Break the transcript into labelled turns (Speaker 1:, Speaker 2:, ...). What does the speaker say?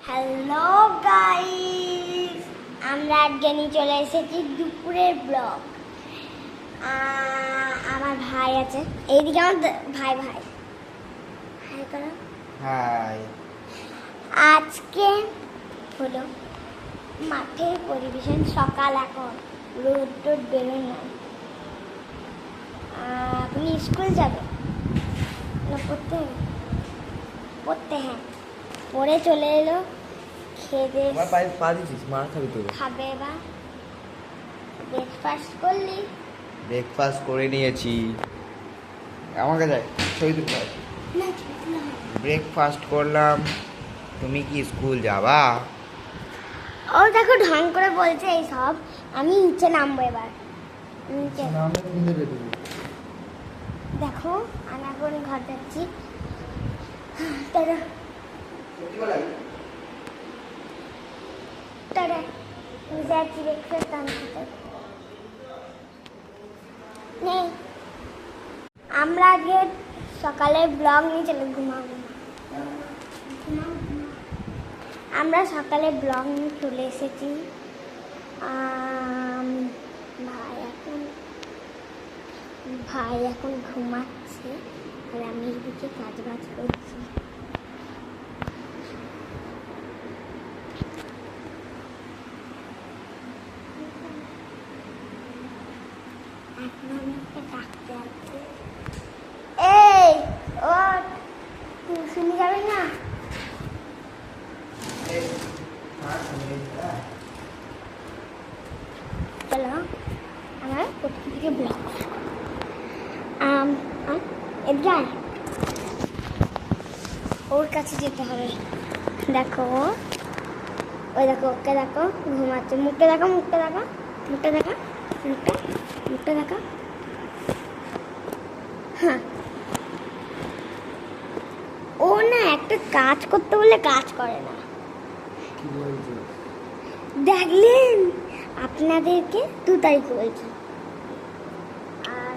Speaker 1: Hello guys, আমরা আজকে নিয়ে চলে এসেছি দুপুরের ব্লগ। আমার ভাই আছে এইদিকে, আমার ভাই ভাই হাই করো।
Speaker 2: হাই।
Speaker 1: আজকে হলো মাঠের পরিবেশন, সকাল এখন রোদ টোদ বেরোয় না। আপনি স্কুল যাবে না পড়তে? পড়তে, হ্যাঁ, পড়ে চলে এলো। খেয়ে
Speaker 2: আমার পায়ে পা দিছিস, মার খাবি তো।
Speaker 1: খাবে এবার। ব্রেকফাস্ট করলি?
Speaker 2: ব্রেকফাস্ট করে নিয়েছি। আমাকে যাই শহীদুল ভাই।
Speaker 1: না,
Speaker 2: ব্রেকফাস্ট করলাম। তুমি কি স্কুল যাবা?
Speaker 1: ও দেখো ঢং করে বলছে এই সব। আমি নিচে নামবো এবার। নিচে দেখো, আমি এখন ঘর যাচ্ছি। Tata tata. আমি যাচ্ছি ব্রেকফাস্ট আনতে। নেই, আমরা আজকে সকালে ব্লগ নিয়ে চলে ঘুমাবো। আমরা সকালে ব্লগ নিয়ে চলে এসেছি। ভাই এখন ঘুমাচ্ছে আর আমি এদিকে কাজ বাজ করছি। এখন আমি একটা ডাকতে আসছি। এই ও, টিউশনি যাবে না? চলো আমার প্রথম থেকে ব্লগ। এবার ওর কাছে যেতে হবে। দেখো, ওই দেখো, ওকে দেখো ঘুমাচ্ছে। মুখটা দেখো, মুখটা দেখো, মুখটা দেখো, মুখটা মুখটা দেখো। হ্যাঁ, ও না একটা কাজ করতে বলে কাজ করে না। দেখলেন, আপনাদেরকে 2 তারিখ বলছি। আর